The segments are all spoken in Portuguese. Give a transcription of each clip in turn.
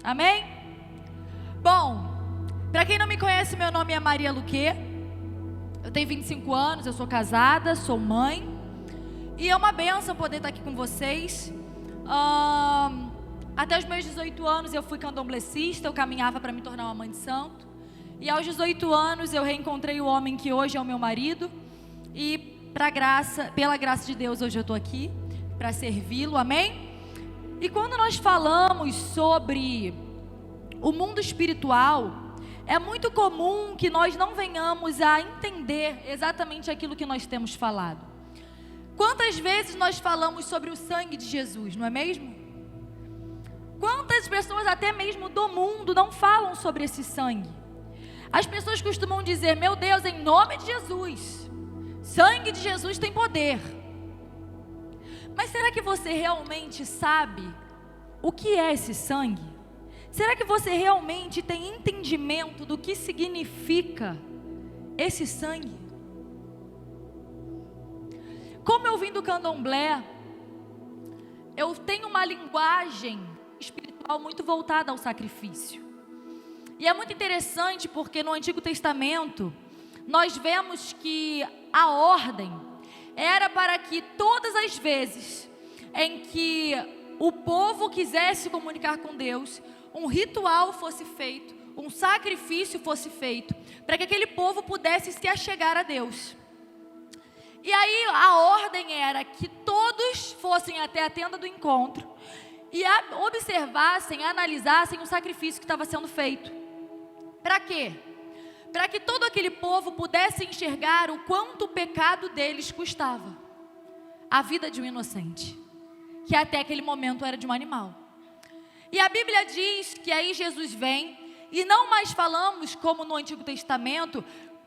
Amém? Bom, para quem não me conhece, meu nome é Maria Luque. Eu tenho 25 anos, eu sou casada, sou mãe. E é uma bênção poder estar aqui com vocês. Até os meus 18 anos eu fui candomblessista, eu caminhava para me tornar uma mãe de santo. E aos 18 anos eu reencontrei o homem que hoje é o meu marido. E pela graça de Deus, hoje eu estou aqui para servi-lo, amém? E quando nós falamos sobre o mundo espiritual, é muito comum que nós não venhamos a entender exatamente aquilo que nós temos falado. Quantas vezes nós falamos sobre o sangue de Jesus, não é mesmo? Quantas pessoas até mesmo do mundo não falam sobre esse sangue? As pessoas costumam dizer, meu Deus, em nome de Jesus, sangue de Jesus tem poder. Mas será que você realmente sabe o que é esse sangue? Será que você realmente tem entendimento do que significa esse sangue? Como eu vim do candomblé, eu tenho uma linguagem espiritual muito voltada ao sacrifício. E é muito interessante porque no Antigo Testamento, nós vemos que a ordem era para que todas as vezes em que o povo quisesse se comunicar com Deus, um ritual fosse feito, um sacrifício fosse feito, para que aquele povo pudesse se achegar a Deus. E aí a ordem era que todos fossem até a tenda do encontro e observassem, analisassem o sacrifício que estava sendo feito. Para quê? Para que todo aquele povo pudesse enxergar o quanto o pecado deles custava. A vida de um inocente, que até aquele momento era de um animal. E a Bíblia diz que aí Jesus vem, e não mais falamos, como no Antigo Testamento,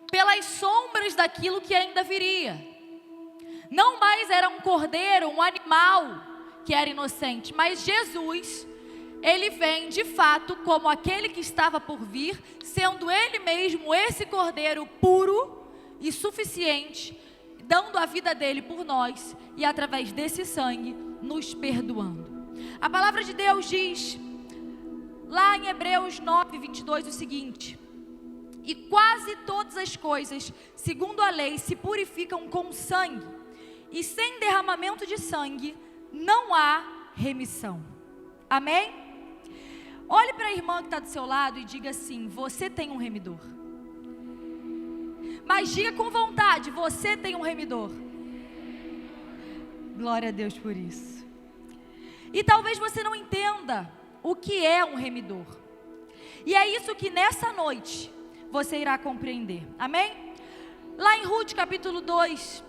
pelas sombras daquilo que ainda viria. Não mais era um cordeiro, um animal que era inocente, mas Jesus, ele vem de fato como aquele que estava por vir, sendo ele mesmo esse cordeiro puro e suficiente, dando a vida dele por nós e através desse sangue nos perdoando. A palavra de Deus diz lá em Hebreus 9:22 o seguinte: e quase todas as coisas, segundo a lei, se purificam com sangue, e sem derramamento de sangue não há remissão. Amém? Olhe para a irmã que está do seu lado e diga assim: você tem um remidor. Mas diga com vontade: você tem um remidor. Glória a Deus por isso. E talvez você não entenda o que é um remidor. E é isso que nessa noite você irá compreender. Amém? Lá em Ruth capítulo 2,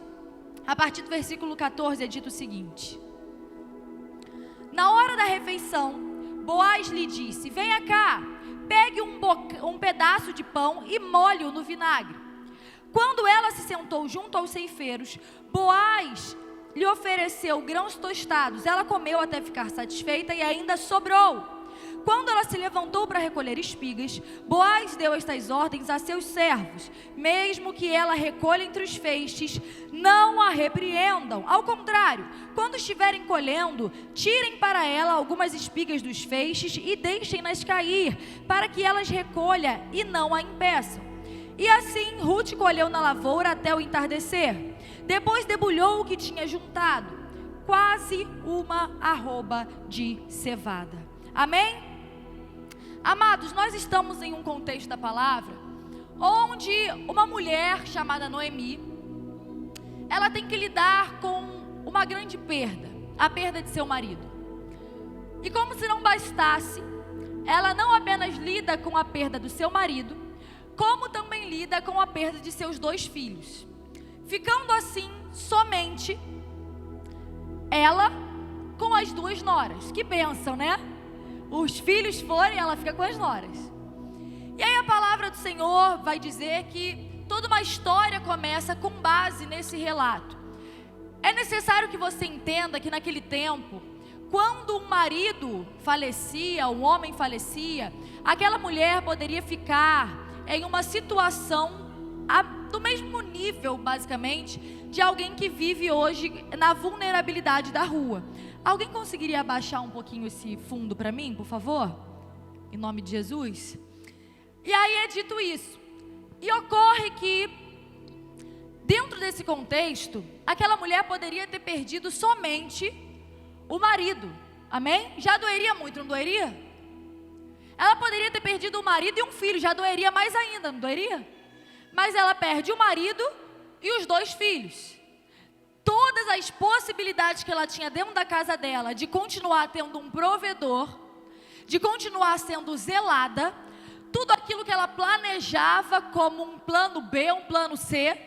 a partir do versículo 14 é dito o seguinte: na hora da refeição, Boaz lhe disse: venha cá, pegue um pedaço de pão e molhe-o no vinagre. Quando ela se sentou junto aos ceifeiros, Boaz lhe ofereceu grãos tostados. Ela comeu até ficar satisfeita e ainda sobrou. Quando ela se levantou para recolher espigas, Boaz deu estas ordens a seus servos: mesmo que ela recolha entre os feixes, não a repreendam. Ao contrário, quando estiverem colhendo, tirem para ela algumas espigas dos feixes e deixem-nas cair, para que elas recolha e não a impeçam. E assim Ruth colheu na lavoura até o entardecer. Depois debulhou o que tinha juntado, quase uma arroba de cevada. Amém? Amados, nós estamos em um contexto da palavra onde uma mulher chamada Noemi, ela tem que lidar com uma grande perda, a perda de seu marido. E como se não bastasse, ela não apenas lida com a perda do seu marido, como também lida com a perda de seus 2 filhos, ficando assim somente ela com as 2 noras. Que bênção, né? Os filhos forem, ela fica com as noras. E aí a palavra do Senhor vai dizer que toda uma história começa com base nesse relato. É necessário que você entenda que naquele tempo, quando um marido falecia, um homem falecia, aquela mulher poderia ficar em uma situação do mesmo nível, basicamente, de alguém que vive hoje na vulnerabilidade da rua. Alguém conseguiria abaixar um pouquinho esse fundo para mim, por favor? em nome de Jesus. E aí é dito isso. E ocorre que, dentro desse contexto, aquela mulher poderia ter perdido somente o marido. Amém? Já doeria muito, não doeria? Ela poderia ter perdido o marido e um filho, já doeria mais ainda, não doeria? Mas ela perde o marido e os 2 filhos. Todas as possibilidades que ela tinha dentro da casa dela, de continuar tendo um provedor, de continuar sendo zelada, tudo aquilo que ela planejava como um plano B, um plano C,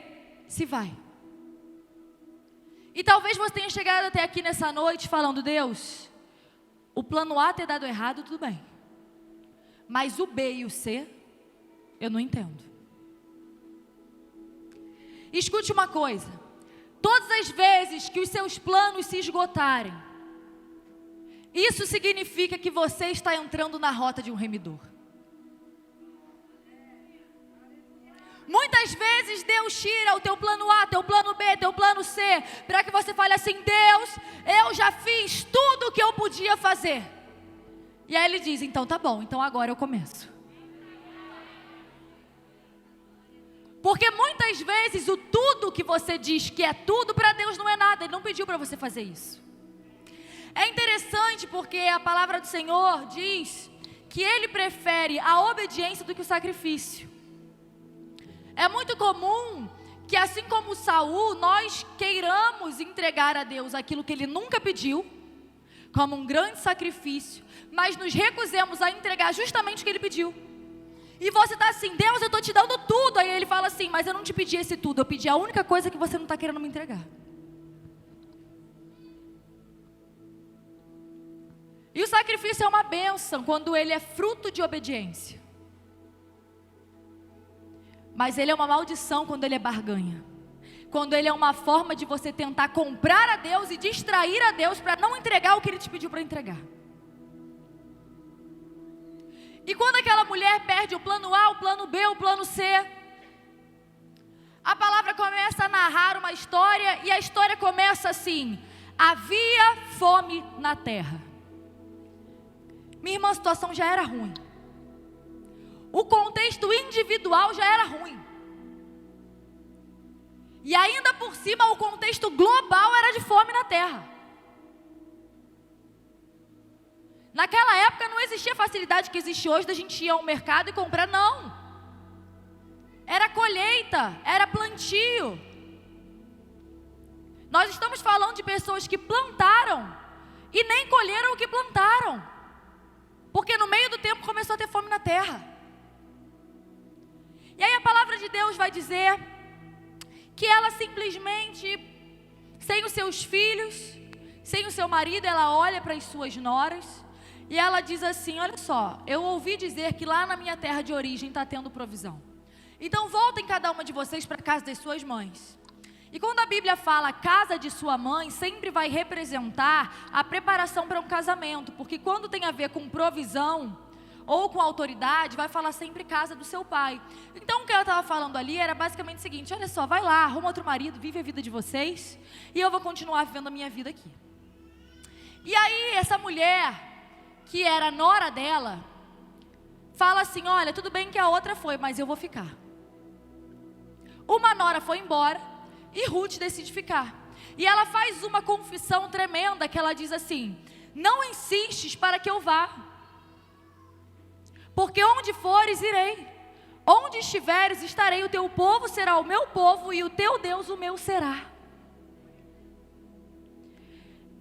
se vai. E talvez você tenha chegado até aqui nessa noite falando: Deus, o plano A ter dado errado, tudo bem, mas o B e o C, eu não entendo. Escute uma coisa: todas as vezes que os seus planos se esgotarem, isso significa que você está entrando na rota de um remidor. Muitas vezes Deus tira o teu plano A, teu plano B, teu plano C, para que você fale assim: Deus, eu já fiz tudo o que eu podia fazer. E aí Ele diz: então tá bom, então agora eu começo. Porque muitas vezes o tudo que você diz que é tudo, para Deus não é nada. Ele não pediu para você fazer isso. É interessante porque a palavra do Senhor diz que Ele prefere a obediência do que o sacrifício. É muito comum que, assim como Saul, nós queiramos entregar a Deus aquilo que Ele nunca pediu, como um grande sacrifício, mas nos recusemos a entregar justamente o que Ele pediu. E você está assim: Deus, eu estou te dando tudo. Aí Ele fala assim: mas eu não te pedi esse tudo, eu pedi a única coisa que você não está querendo me entregar. E o sacrifício é uma bênção quando ele é fruto de obediência. Mas ele é uma maldição quando ele é barganha. Quando ele é uma forma de você tentar comprar a Deus e distrair a Deus para não entregar o que Ele te pediu para entregar. E quando aquela mulher perde o plano A, o plano B, o plano C, a palavra começa a narrar uma história, e a história começa assim: havia fome na terra. Minha irmã, a situação já era ruim. O contexto individual já era ruim. E ainda por cima o contexto global era de fome na terra. Naquela época não existia a facilidade que existe hoje da gente ir ao mercado e comprar, não. Era colheita, era plantio. Nós estamos falando de pessoas que plantaram e nem colheram o que plantaram, porque no meio do tempo começou a ter fome na terra. E aí a palavra de Deus vai dizer que ela simplesmente, sem os seus filhos, sem o seu marido, ela olha para as suas noras e ela diz assim: olha só, eu ouvi dizer que lá na minha terra de origem está tendo provisão. Então voltem cada uma de vocês para a casa das suas mães. E quando a Bíblia fala casa de sua mãe, sempre vai representar a preparação para um casamento, porque quando tem a ver com provisão ou com autoridade, vai falar sempre casa do seu pai. Então o que ela estava falando ali era basicamente o seguinte: olha só, vai lá, arruma outro marido, vive a vida de vocês, e eu vou continuar vivendo a minha vida aqui. E aí essa mulher, que era a nora dela, fala assim: olha, tudo bem que a outra foi, mas eu vou ficar. Uma nora foi embora e Ruth decide ficar. E ela faz uma confissão tremenda, que ela diz assim: não insistes para que eu vá, porque onde fores irei, onde estiveres estarei, o teu povo será o meu povo e o teu Deus o meu será.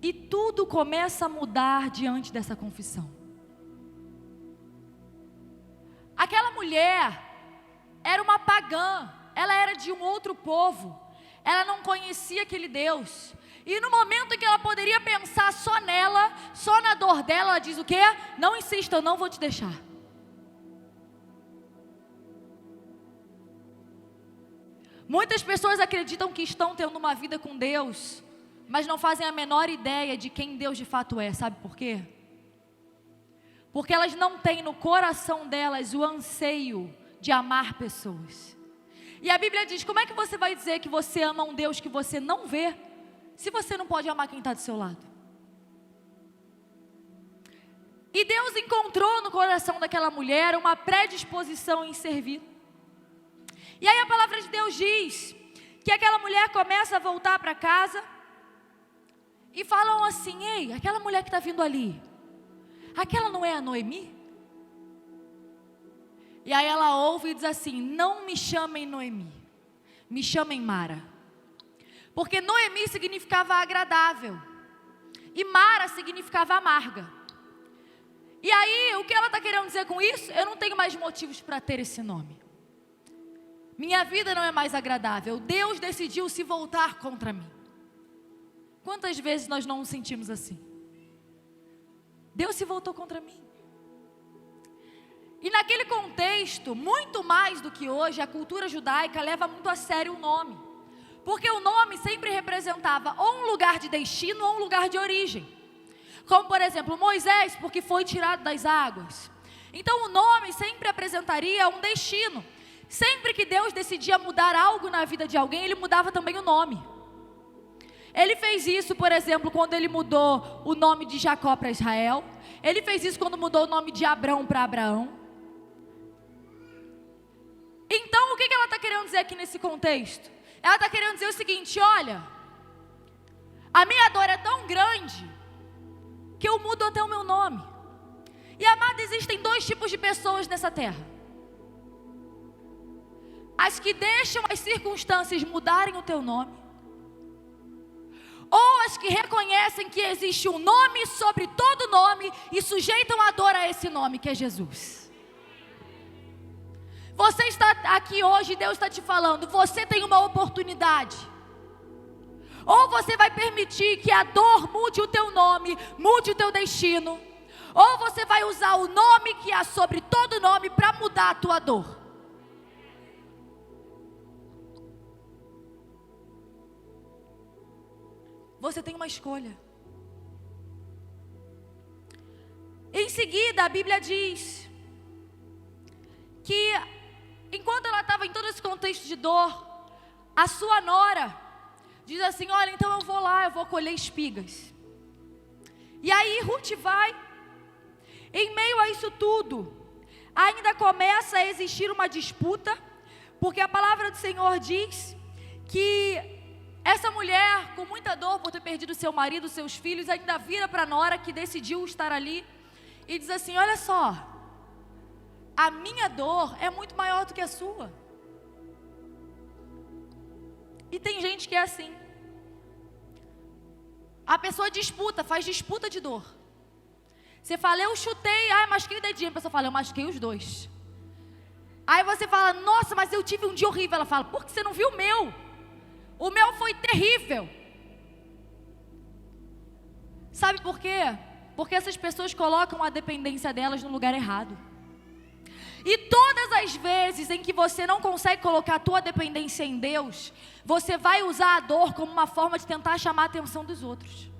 E tudo começa a mudar diante dessa confissão. Aquela mulher era uma pagã, ela era de um outro povo, ela não conhecia aquele Deus. E no momento em que ela poderia pensar só nela, só na dor dela, ela diz o quê? Não insista, eu não vou te deixar. Muitas pessoas acreditam que estão tendo uma vida com Deus, mas não fazem a menor ideia de quem Deus de fato é. Sabe por quê? Porque elas não têm no coração delas o anseio de amar pessoas. E a Bíblia diz: como é que você vai dizer que você ama um Deus que você não vê, se você não pode amar quem está do seu lado? E Deus encontrou no coração daquela mulher uma predisposição em servir. E aí a palavra de Deus diz que aquela mulher começa a voltar para casa e falam assim: ei, aquela mulher que está vindo ali, aquela não é a Noemi? E aí ela ouve e diz assim: não me chamem Noemi, me chamem Mara. Porque Noemi significava agradável e Mara significava amarga. E aí, o que ela está querendo dizer com isso? Eu não tenho mais motivos para ter esse nome. Minha vida não é mais agradável. Deus decidiu se voltar contra mim. Quantas vezes nós não nos sentimos assim? Deus se voltou contra mim. E naquele contexto, muito mais do que hoje, a cultura judaica leva muito a sério o nome. Porque o nome sempre representava ou um lugar de destino ou um lugar de origem. Como por exemplo, Moisés, porque foi tirado das águas. Então o nome sempre apresentaria um destino. Sempre que Deus decidia mudar algo na vida de alguém, Ele mudava também o nome. Ele fez isso, por exemplo, quando Ele mudou o nome de Jacó para Israel. Ele fez isso quando mudou o nome de Abrão para Abraão. Então o que ela está querendo dizer aqui nesse contexto? Ela está querendo dizer o seguinte: olha, a minha dor é tão grande que eu mudo até o meu nome. E amado, existem dois tipos de pessoas nessa terra: as que deixam as circunstâncias mudarem o teu nome, ou as que reconhecem que existe um nome sobre todo nome e sujeitam a dor a esse nome, que é Jesus. Você está aqui hoje, Deus está te falando, você tem uma oportunidade. Ou você vai permitir que a dor mude o teu nome, mude o teu destino, ou você vai usar o nome que há sobre todo nome para mudar a tua dor. Você tem uma escolha. Em seguida, a Bíblia diz que enquanto ela estava em todo esse contexto de dor, a sua nora diz assim: olha, então eu vou lá, eu vou colher espigas. E aí Ruth vai. Em meio a isso tudo, ainda começa a existir uma disputa, porque a palavra do Senhor diz que essa mulher, com muita dor por ter perdido seu marido, seus filhos, ainda vira para a nora que decidiu estar ali e diz assim: olha só, a minha dor é muito maior do que a sua. E tem gente que é assim. A pessoa disputa, faz disputa de dor. Você fala: eu chutei, machuquei o dedinho. A pessoa fala: eu machuquei os dois. Aí você fala: nossa, mas eu tive um dia horrível. Ela fala: por que você não viu o meu? O meu foi terrível. Sabe por quê? Porque essas pessoas colocam a dependência delas no lugar errado. E todas as vezes em que você não consegue colocar a tua dependência em Deus, você vai usar a dor como uma forma de tentar chamar a atenção dos outros.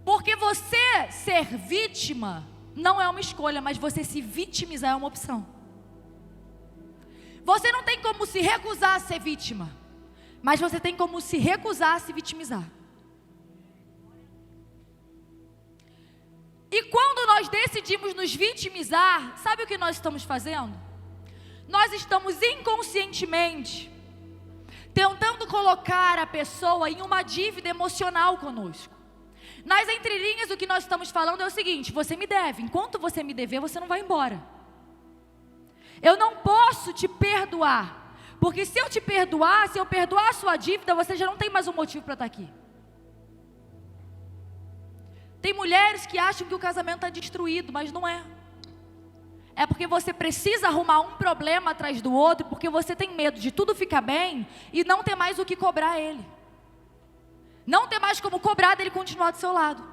Porque você ser vítima não é uma escolha, mas você se vitimizar é uma opção. Você não tem como se recusar a ser vítima, mas você tem como se recusar a se vitimizar. E quando nós decidimos nos vitimizar, sabe o que nós estamos fazendo? Nós estamos inconscientemente tentando colocar a pessoa em uma dívida emocional conosco. Nas entrelinhas, o que nós estamos falando é o seguinte: você me deve, enquanto você me dever, você não vai embora. Eu não posso te perdoar, porque se eu te perdoar, se eu perdoar a sua dívida, você já não tem mais um motivo para estar aqui. Tem mulheres que acham que o casamento está destruído, mas não é. É porque você precisa arrumar um problema atrás do outro, porque você tem medo de tudo ficar bem e não ter mais o que cobrar ele. Não ter mais como cobrar dele continuar do seu lado.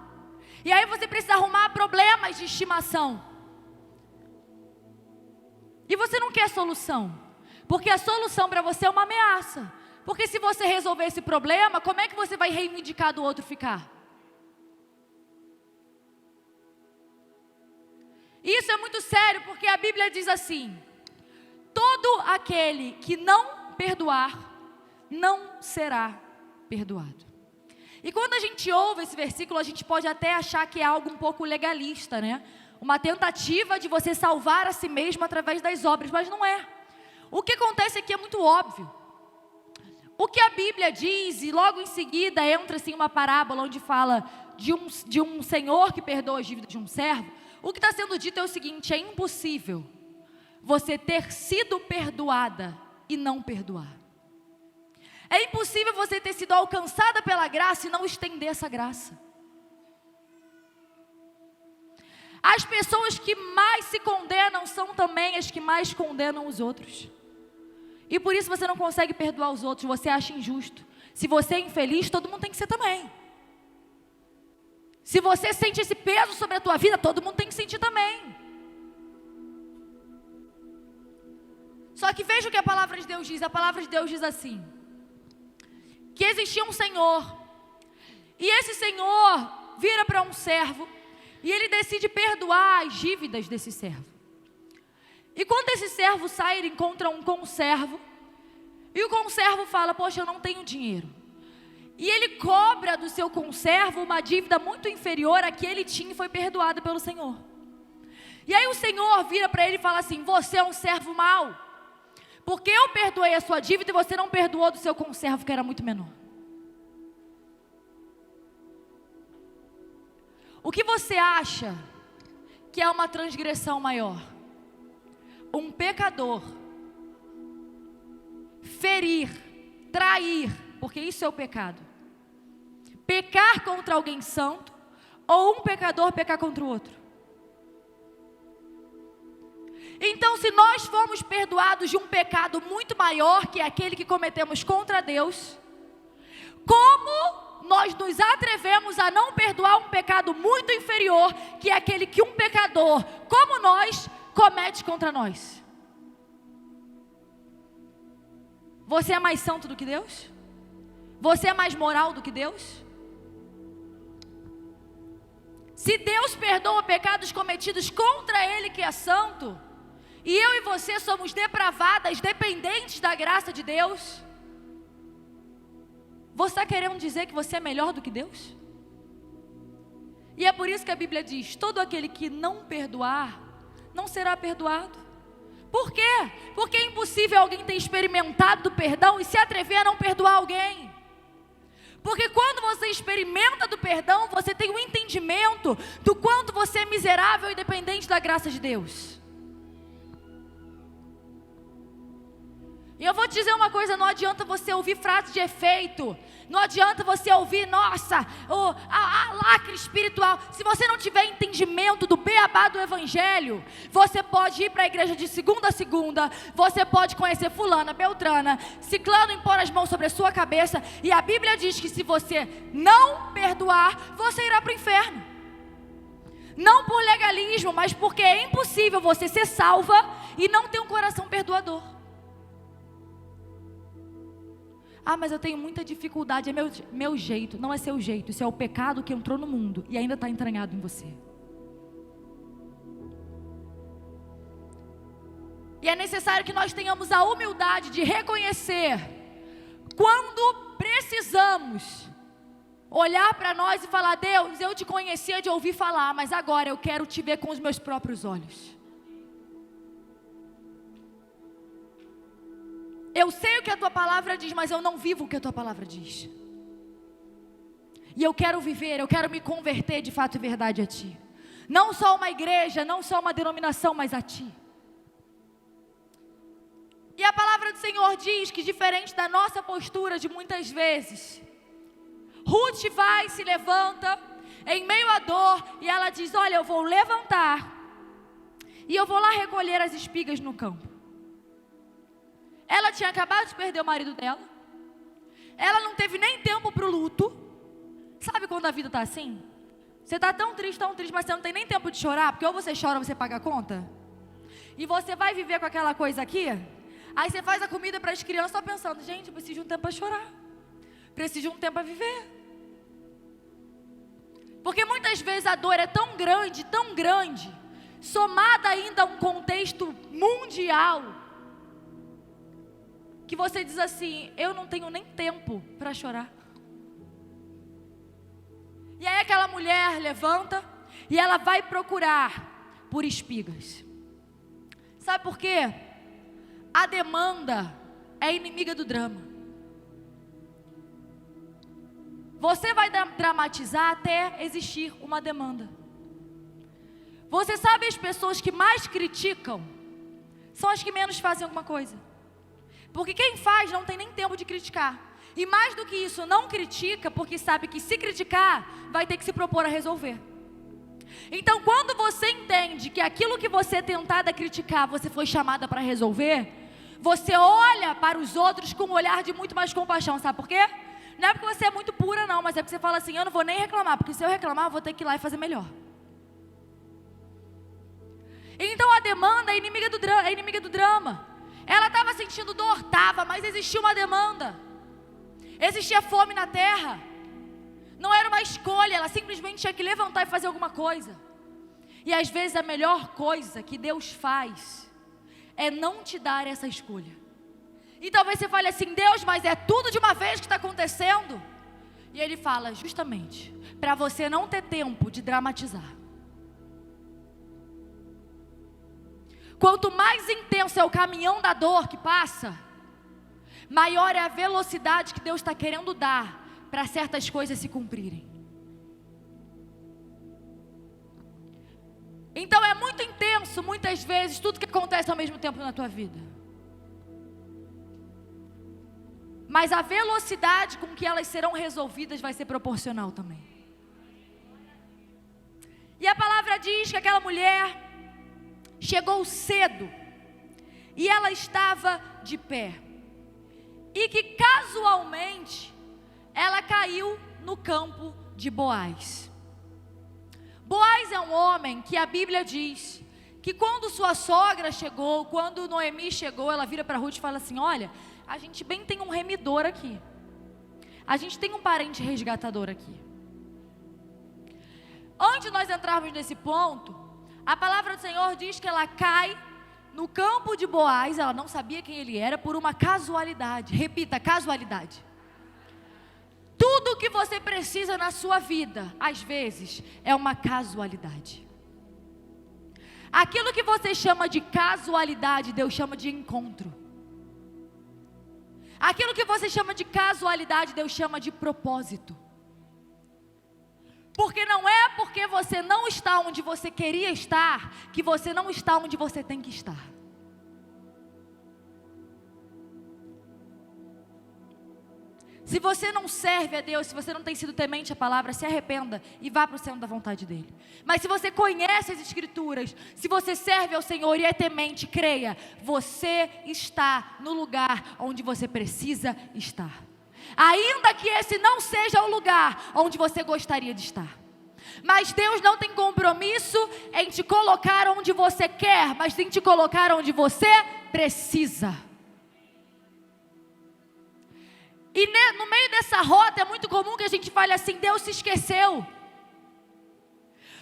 E aí você precisa arrumar problemas de estimação. E você não quer solução, porque a solução para você é uma ameaça. Porque se você resolver esse problema, como é que você vai reivindicar do outro ficar? Isso é muito sério, porque a Bíblia diz assim: todo aquele que não perdoar, não será perdoado. E quando a gente ouve esse versículo, a gente pode até achar que é algo um pouco legalista, né? Uma tentativa de você salvar a si mesmo através das obras, mas não é. O que acontece aqui é muito óbvio. O que a Bíblia diz, e logo em seguida entra assim uma parábola onde fala de um senhor que perdoa as dívidas de um servo. O que está sendo dito é o seguinte: é impossível você ter sido perdoada e não perdoar. É impossível você ter sido alcançada pela graça e não estender essa graça. As pessoas que mais se condenam são também as que mais condenam os outros. E por isso você não consegue perdoar os outros, você acha injusto. Se você é infeliz, todo mundo tem que ser também. Se você sente esse peso sobre a tua vida, todo mundo tem que sentir também. Só que veja o que a palavra de Deus diz. A palavra de Deus diz assim: que existia um senhor, e esse senhor vira para um servo, e ele decide perdoar as dívidas desse servo. E quando esse servo sai, ele encontra um conservo, e o conservo fala: poxa, eu não tenho dinheiro. E ele cobra do seu conservo uma dívida muito inferior à que ele tinha e foi perdoada pelo Senhor. E aí o Senhor vira para ele e fala assim: você é um servo mau, porque eu perdoei a sua dívida e você não perdoou do seu conservo que era muito menor. O que você acha que é uma transgressão maior? Um pecador ferir, trair, porque isso é o pecado, pecar contra alguém santo, ou um pecador pecar contra o outro? Então, se nós fomos perdoados de um pecado muito maior que aquele que cometemos contra Deus, como nós nos atrevemos a não perdoar um pecado muito inferior que é aquele que um pecador como nós comete contra nós? Você é mais santo do que Deus? Você é mais moral do que Deus? Se Deus perdoa pecados cometidos contra Ele que é santo, e eu e você somos depravadas, dependentes da graça de Deus, você está querendo dizer que você é melhor do que Deus? E é por isso que a Bíblia diz: todo aquele que não perdoar, não será perdoado. Por quê? Porque é impossível alguém ter experimentado do perdão e se atrever a não perdoar alguém. Porque quando você experimenta do perdão, você tem um entendimento do quanto você é miserável e dependente da graça de Deus. E eu vou te dizer uma coisa: não adianta você ouvir frases de efeito, não adianta você ouvir, nossa, a lacre espiritual. Se você não tiver entendimento do beabá do evangelho, você pode ir para a igreja de segunda a segunda, você pode conhecer fulana, beltrana, ciclano, impor as mãos sobre a sua cabeça, e a Bíblia diz que se você não perdoar, você irá para o inferno. Não por legalismo, mas porque é impossível você ser salva e não ter um coração perdoador. Ah, mas eu tenho muita dificuldade, é meu jeito. Não é seu jeito, isso é o pecado que entrou no mundo e ainda está entranhado em você. E é necessário que nós tenhamos a humildade de reconhecer quando precisamos olhar para nós e falar: Deus, eu te conhecia de ouvir falar, mas agora eu quero te ver com os meus próprios olhos. Eu sei o que a tua palavra diz, mas eu não vivo o que a tua palavra diz. E eu quero viver, eu quero me converter de fato e verdade a ti. Não só uma igreja, não só uma denominação, mas a ti. E a palavra do Senhor diz que, diferente da nossa postura de muitas vezes, Ruth vai, se levanta em meio à dor e ela diz: olha, eu vou levantar e eu vou lá recolher as espigas no campo. Ela tinha acabado de perder o marido dela. Ela não teve nem tempo para o luto. Sabe quando a vida está assim? Você está tão triste, mas você não tem nem tempo de chorar, porque ou você chora ou você paga a conta. E você vai viver com aquela coisa aqui. Aí você faz a comida para as crianças só pensando: gente, eu preciso de um tempo para chorar. Preciso de um tempo para viver. Porque muitas vezes a dor é tão grande, somada ainda a um contexto mundial, que você diz assim: eu não tenho nem tempo para chorar. E aí aquela mulher levanta e ela vai procurar por espigas. Sabe por quê? A demanda é inimiga do drama. Você vai dramatizar até existir uma demanda. Você sabe, as pessoas que mais criticam são as que menos fazem alguma coisa. Porque quem faz não tem nem tempo de criticar. E mais do que isso, não critica porque sabe que se criticar, vai ter que se propor a resolver. Então, quando você entende que aquilo que você é tentada a criticar, você foi chamada para resolver, você olha para os outros com um olhar de muito mais compaixão. Sabe por quê? Não é porque você é muito pura não, mas é porque você fala assim, eu não vou nem reclamar, porque se eu reclamar, eu vou ter que ir lá e fazer melhor. Então a demanda é inimiga do drama. Ela estava sentindo dor, estava, mas existia uma demanda. Existia fome na terra. Não era uma escolha, ela simplesmente tinha que levantar e fazer alguma coisa. E às vezes a melhor coisa que Deus faz é não te dar essa escolha. E talvez você fale assim, Deus, mas é tudo de uma vez que está acontecendo. E Ele fala, justamente, para você não ter tempo de dramatizar. Quanto mais intenso é o caminhão da dor que passa, maior é a velocidade que Deus está querendo dar para certas coisas se cumprirem. Então é muito intenso, muitas vezes, tudo que acontece ao mesmo tempo na tua vida. Mas a velocidade com que elas serão resolvidas vai ser proporcional também. E a palavra diz que aquela mulher chegou cedo e ela estava de pé. E que casualmente ela caiu no campo de Boaz. Boaz é um homem que a Bíblia diz que quando sua sogra chegou, quando Noemi chegou, ela vira para Ruth e fala assim, olha, a gente bem tem um remidor aqui. A gente tem um parente resgatador aqui. Antes de nós entrarmos nesse ponto, a palavra do Senhor diz que ela cai no campo de Boaz, ela não sabia quem ele era, por uma casualidade. Repita, casualidade. Tudo que você precisa na sua vida, às vezes, é uma casualidade. Aquilo que você chama de casualidade, Deus chama de encontro. Aquilo que você chama de casualidade, Deus chama de propósito. Porque não é porque você não está onde você queria estar, que você não está onde você tem que estar. Se você não serve a Deus, se você não tem sido temente à palavra, se arrependa e vá para o centro da vontade dEle. Mas se você conhece as Escrituras, se você serve ao Senhor e é temente, creia, você está no lugar onde você precisa estar. Ainda que esse não seja o lugar onde você gostaria de estar. Mas Deus não tem compromisso em te colocar onde você quer, mas em te colocar onde você precisa. E no meio dessa rota é muito comum que a gente fale assim, Deus se esqueceu.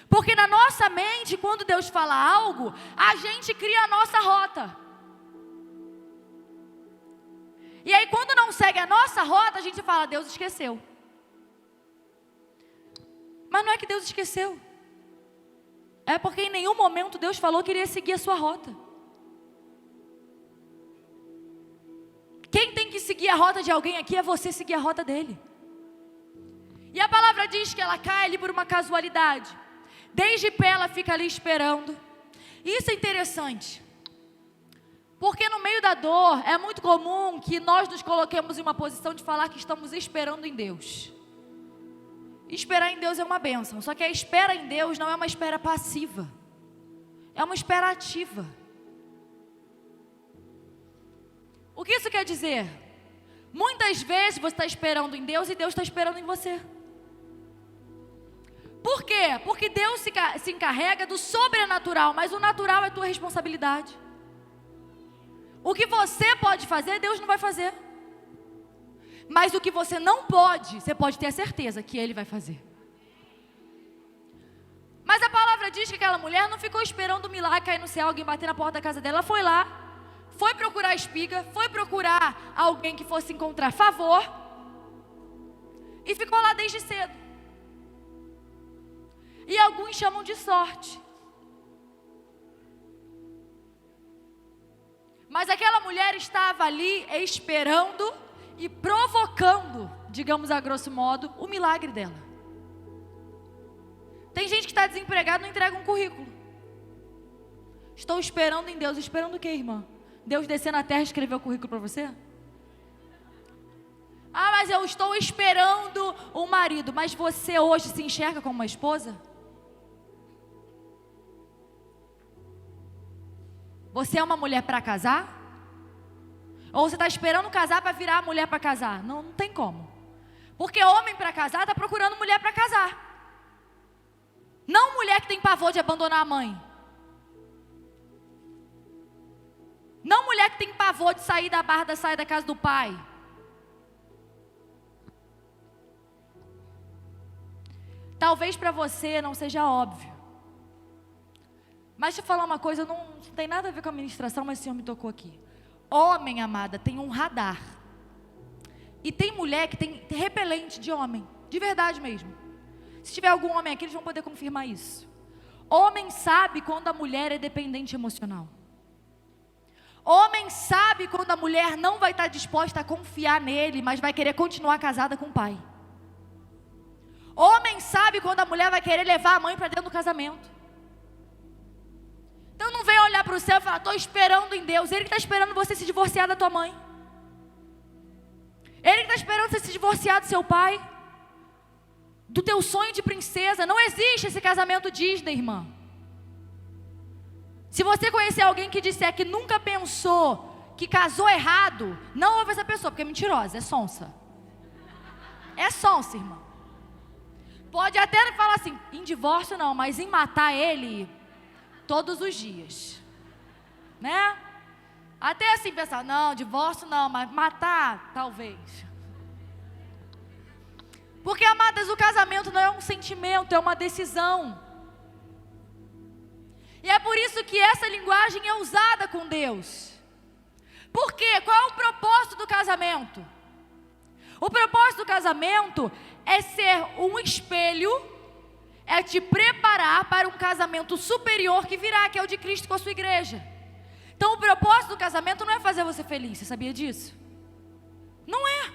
Porque na nossa mente, quando Deus fala algo, a gente cria a nossa rota. E aí quando não segue a nossa rota, a gente fala, Deus esqueceu. Mas não é que Deus esqueceu. É porque em nenhum momento Deus falou que iria seguir a sua rota. Quem tem que seguir a rota de alguém aqui é você seguir a rota dele. E a palavra diz que ela cai ali por uma casualidade. Desde pé ela fica ali esperando. Isso é interessante. Porque no meio da dor é muito comum que nós nos coloquemos em uma posição de falar que estamos esperando em Deus. Esperar em Deus é uma bênção. Só que a espera em Deus não é uma espera passiva. É uma espera ativa. O que isso quer dizer? Muitas vezes você está esperando em Deus e Deus está esperando em você. Por quê? Porque Deus se encarrega do sobrenatural, mas o natural é tua responsabilidade. O que você pode fazer, Deus não vai fazer. Mas o que você não pode, você pode ter a certeza que Ele vai fazer. Mas a palavra diz que aquela mulher não ficou esperando o milagre cair no céu, alguém bater na porta da casa dela. Ela foi lá, foi procurar a espiga, foi procurar alguém que fosse encontrar favor. E ficou lá desde cedo. E alguns chamam de sorte. Mas aquela mulher estava ali esperando e provocando, digamos a grosso modo, o milagre dela. Tem gente que está desempregado e não entrega um currículo. Estou esperando em Deus. Esperando o quê, irmã? Deus descer na terra e escrever o currículo para você? Ah, mas eu estou esperando um marido. Mas você hoje se enxerga como uma esposa? Você é uma mulher para casar? Ou você está esperando casar para virar mulher para casar? Não, não tem como. Porque homem para casar está procurando mulher para casar. Não mulher que tem pavor de abandonar a mãe. Não mulher que tem pavor de sair da barra, sair da casa do pai. Talvez para você não seja óbvio. Mas deixa eu falar uma coisa, não tem nada a ver com a ministração, mas o Senhor me tocou aqui. Homem, amada, tem um radar. E tem mulher que tem repelente de homem. De verdade mesmo. Se tiver algum homem aqui, eles vão poder confirmar isso. Homem sabe quando a mulher é dependente emocional. Homem sabe quando a mulher não vai estar disposta a confiar nele, mas vai querer continuar casada com o pai. Homem sabe quando a mulher vai querer levar a mãe para dentro do casamento. Então não vem olhar para o céu e falar, estou esperando em Deus. Ele que está esperando você se divorciar da tua mãe. Ele que está esperando você se divorciar do seu pai. Do teu sonho de princesa. Não existe esse casamento Disney, irmã. Se você conhecer alguém que disser que nunca pensou que casou errado, não ouve essa pessoa, porque é mentirosa, é sonsa. É sonsa, irmã. Pode até falar assim, em divórcio não, mas em matar ele todos os dias. Né? Até assim pensar, não, divórcio não, mas matar, talvez. Porque, amadas, o casamento não é um sentimento, é uma decisão. E é por isso que essa linguagem é usada com Deus. Por quê? Qual é o propósito do casamento? O propósito do casamento é ser um espelho, é te preparar para um casamento superior que virá, que é o de Cristo com a sua igreja. Então o propósito do casamento não é fazer você feliz, você sabia disso? Não é.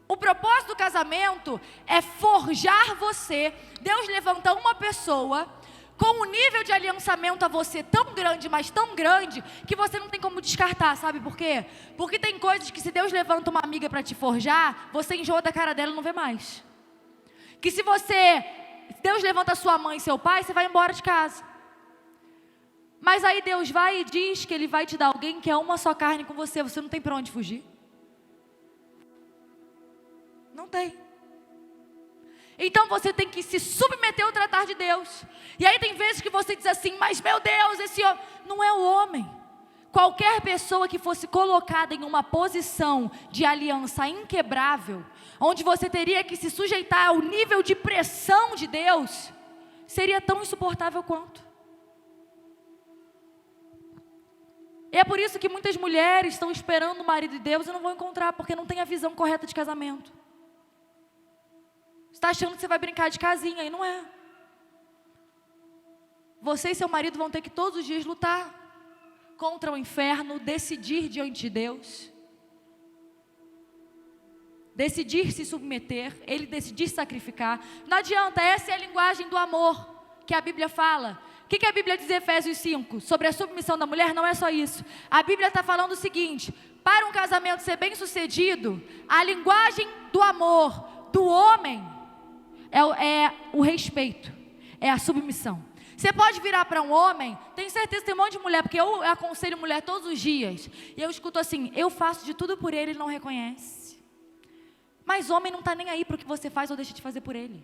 O propósito do casamento é forjar você. Deus levanta uma pessoa com um nível de aliançamento a você tão grande, mas tão grande, que você não tem como descartar, sabe por quê? Porque tem coisas que se Deus levanta uma amiga para te forjar, você enjoa da cara dela e não vê mais. Que se Deus levanta sua mãe e seu pai, você vai embora de casa. Mas aí Deus vai e diz que Ele vai te dar alguém que é uma só carne com você, você não tem para onde fugir. Não tem. Então você tem que se submeter ao tratar de Deus. E aí tem vezes que você diz assim, mas meu Deus, esse homem... Não é o homem. Qualquer pessoa que fosse colocada em uma posição de aliança inquebrável, onde você teria que se sujeitar ao nível de pressão de Deus, seria tão insuportável quanto. E é por isso que muitas mulheres estão esperando o marido de Deus e não vão encontrar, porque não tem a visão correta de casamento. Você está achando que você vai brincar de casinha, e não é. Você e seu marido vão ter que todos os dias lutar contra o inferno, decidir diante de Deus, decidir se submeter, Ele decidir sacrificar. Não adianta, essa é a linguagem do amor que a Bíblia fala. O que a Bíblia diz em Efésios 5? Sobre a submissão da mulher, não é só isso. A Bíblia está falando o seguinte, para um casamento ser bem sucedido, a linguagem do amor do homem é o respeito, é a submissão. Você pode virar para um homem, tenho certeza que tem um monte de mulher, porque eu aconselho mulher todos os dias, e eu escuto assim, eu faço de tudo por ele, ele não reconhece. Mas homem não está nem aí para o que você faz ou deixa de fazer por ele.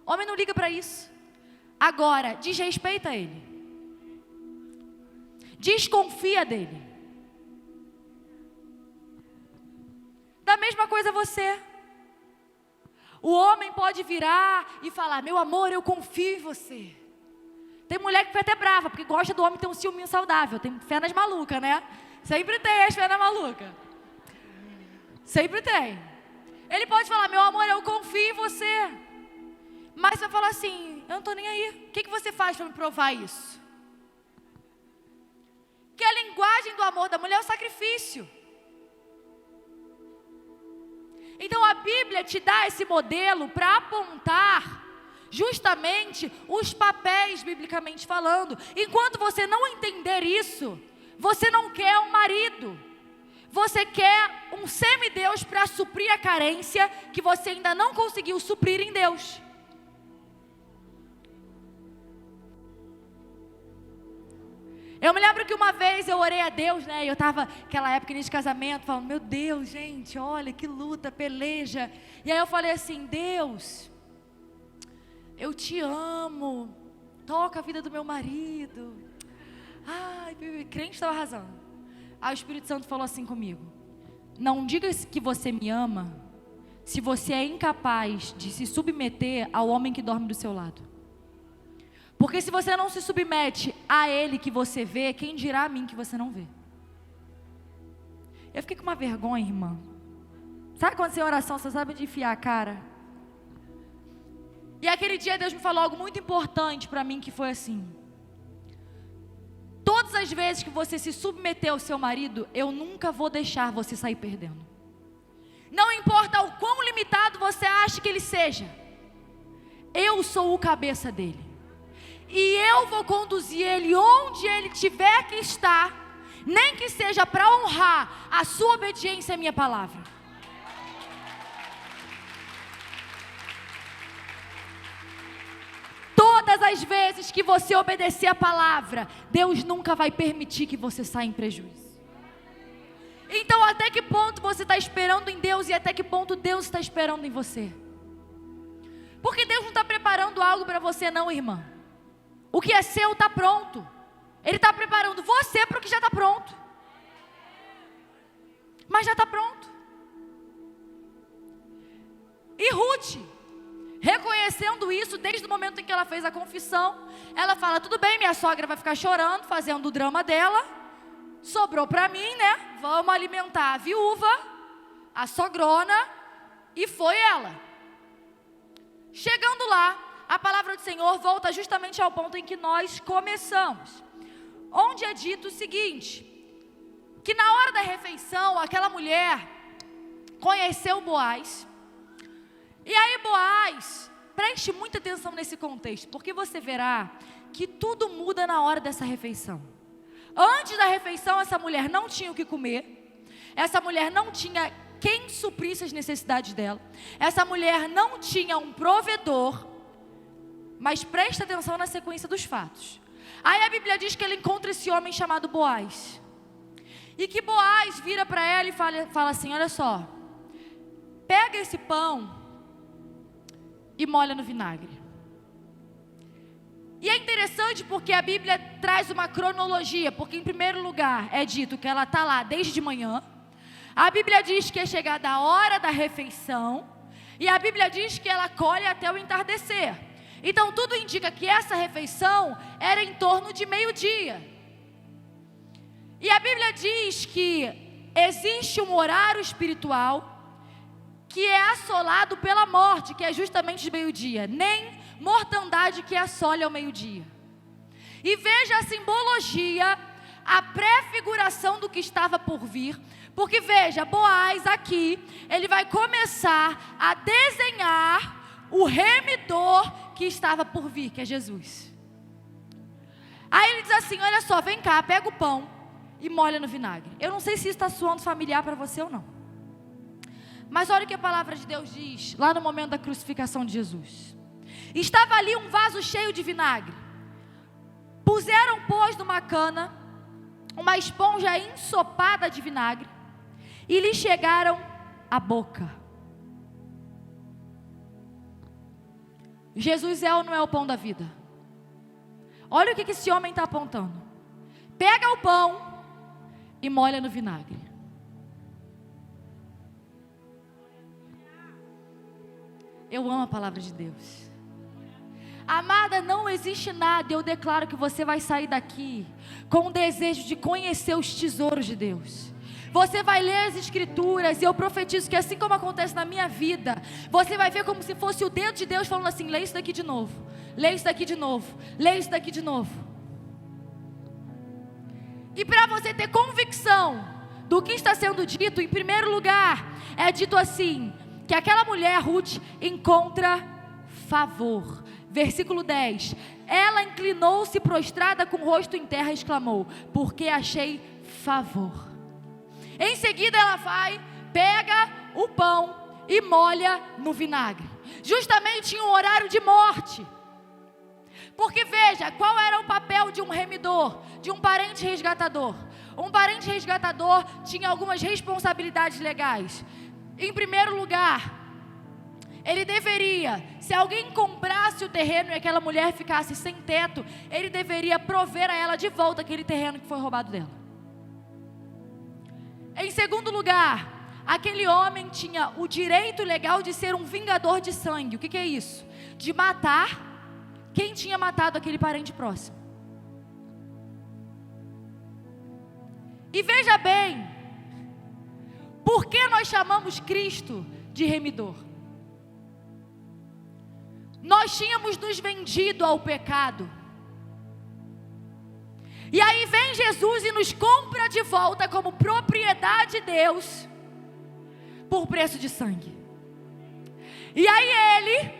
Homem não liga para isso. Agora, desrespeita ele. Desconfia dele. Da mesma coisa você. O homem pode virar e falar, meu amor, eu confio em você. Tem mulher que fica até brava, porque gosta do homem ter um ciúminho saudável. Tem fé nas malucas, né? Sempre tem as fé nas malucas. Sempre tem. Ele pode falar, meu amor, eu confio em você. Mas vai falar assim: eu não estou nem aí. O que você faz para me provar isso? Que a linguagem do amor da mulher é o sacrifício. Então a Bíblia te dá esse modelo para apontar justamente os papéis biblicamente falando. Enquanto você não entender isso, você não quer um marido. Você quer um semideus para suprir a carência que você ainda não conseguiu suprir em Deus. Eu me lembro que uma vez eu orei a Deus, né? E eu estava naquela época de casamento, falando: meu Deus, gente, olha que luta, peleja. E aí eu falei assim: Deus, eu te amo, toca a vida do meu marido. Ai, crente estava arrasando. Aí o Espírito Santo falou assim comigo: não diga que você me ama, se você é incapaz de se submeter ao homem que dorme do seu lado. Porque se você não se submete a ele que você vê, quem dirá a mim que você não vê? Eu fiquei com uma vergonha, irmã. Sabe quando você em oração, você sabe onde enfiar a cara? E aquele dia Deus me falou algo muito importante para mim, que foi assim: todas as vezes que você se submeter ao seu marido, eu nunca vou deixar você sair perdendo. Não importa o quão limitado você acha que ele seja, eu sou o cabeça dele. E eu vou conduzir ele onde ele tiver que estar, nem que seja para honrar a sua obediência à minha palavra. Todas as vezes que você obedecer a palavra, Deus nunca vai permitir que você saia em prejuízo. Então até que ponto você está esperando em Deus e até que ponto Deus está esperando em você? Porque Deus não está preparando algo para você não, irmã. O que é seu está pronto. Ele está preparando você para o que já está pronto. Mas já está pronto. E Ruth, reconhecendo isso, desde o momento em que ela fez a confissão, ela fala: tudo bem, minha sogra vai ficar chorando, fazendo o drama dela, sobrou para mim, né? Vamos alimentar a viúva, a sogrona, e foi ela. Chegando lá, a palavra do Senhor volta justamente ao ponto em que nós começamos, onde é dito o seguinte: que na hora da refeição, aquela mulher conheceu Boaz. E aí Boaz, preste muita atenção nesse contexto, porque você verá que tudo muda na hora dessa refeição. Antes da refeição, essa mulher não tinha o que comer, essa mulher não tinha quem suprisse as necessidades dela, essa mulher não tinha um provedor. Mas presta atenção na sequência dos fatos. Aí a Bíblia diz que ele encontra esse homem chamado Boaz. E que Boaz vira para ela e fala assim: olha só, pega esse pão e molha no vinagre. E é interessante porque a Bíblia traz uma cronologia. Porque em primeiro lugar é dito que ela está lá desde de manhã. A Bíblia diz que é chegada a hora da refeição. E a Bíblia diz que ela colhe até o entardecer. Então tudo indica que essa refeição era em torno de meio-dia. E a Bíblia diz que existe um horário espiritual que é assolado pela morte, que é justamente de meio-dia. Nem mortandade que assole ao meio-dia. E veja a simbologia, a prefiguração do que estava por vir. Porque veja, Boaz aqui, ele vai começar a desenhar o remidor que estava por vir, que é Jesus. Aí ele diz assim: olha só, vem cá, pega o pão e molha no vinagre. Eu não sei se isso está soando familiar para você ou não, mas olha o que a palavra de Deus diz lá no momento da crucificação de Jesus. Estava ali um vaso cheio de vinagre. Puseram, pois, numa cana uma esponja ensopada de vinagre e lhe chegaram à boca. Jesus é ou não é o pão da vida? Olha o que esse homem está apontando. Pega o pão e molha no vinagre. Eu amo a palavra de Deus. Amada, não existe nada. Eu declaro que você vai sair daqui com o desejo de conhecer os tesouros de Deus, Você vai ler as escrituras, e eu profetizo que assim como acontece na minha vida, você vai ver como se fosse o dedo de Deus falando assim: lê isso daqui de novo, lê isso daqui de novo, lê isso daqui de novo. E para você ter convicção do que está sendo dito, em primeiro lugar, é dito assim, que aquela mulher, Ruth, encontra favor. Versículo 10, ela inclinou-se prostrada com o rosto em terra e exclamou: porque achei favor. Em seguida ela vai, pega o pão e molha no vinagre, justamente em um horário de morte. Porque veja, qual era o papel de um remidor, de um parente resgatador? Um parente resgatador tinha algumas responsabilidades legais. Em primeiro lugar, ele deveria, se alguém comprasse o terreno e aquela mulher ficasse sem teto, ele deveria prover a ela de volta aquele terreno que foi roubado dela. Em segundo lugar, aquele homem tinha o direito legal de ser um vingador de sangue. O que é isso? De matar quem tinha matado aquele parente próximo. E veja bem, por que nós chamamos Cristo de remidor? Nós tínhamos nos vendido ao pecado. E aí vem Jesus e nos compra de volta como propriedade de Deus, por preço de sangue. E aí ele,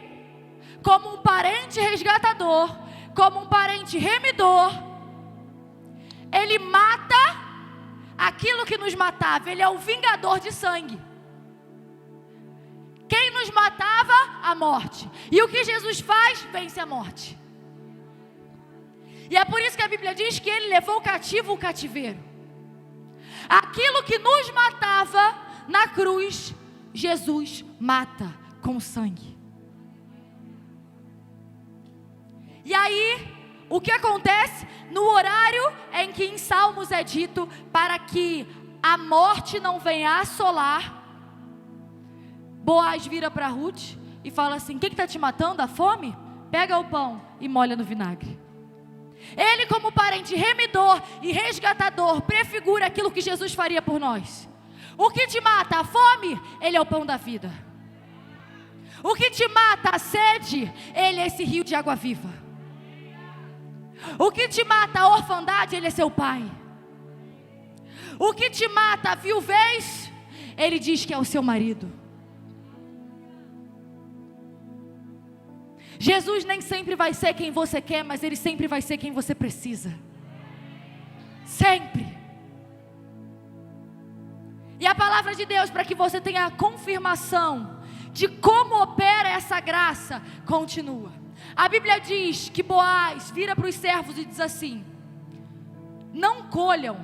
como um parente resgatador, como um parente remidor, ele mata aquilo que nos matava. Ele é o vingador de sangue. Quem nos matava? A morte. E o que Jesus faz? Vence a morte. E é por isso que a Bíblia diz que ele levou cativo o cativeiro. Aquilo que nos matava na cruz, Jesus mata com sangue. E aí, o que acontece? No horário em que em Salmos é dito, para que a morte não venha assolar, Boaz vira para Ruth e fala assim: o que está te matando? A fome? Pega o pão e molha no vinagre. Ele, como parente remidor e resgatador, prefigura aquilo que Jesus faria por nós. O que te mata? A fome? Ele é o pão da vida. O que te mata? A sede? Ele é esse rio de água viva. O que te mata? A orfandade? Ele é seu pai. O que te mata? A viuvez? Ele diz que é o seu marido. Jesus nem sempre vai ser quem você quer, mas Ele sempre vai ser quem você precisa. Sempre. E a palavra de Deus, para que você tenha a confirmação de como opera essa graça, continua. A Bíblia diz que Boaz vira para os servos e diz assim: não colham,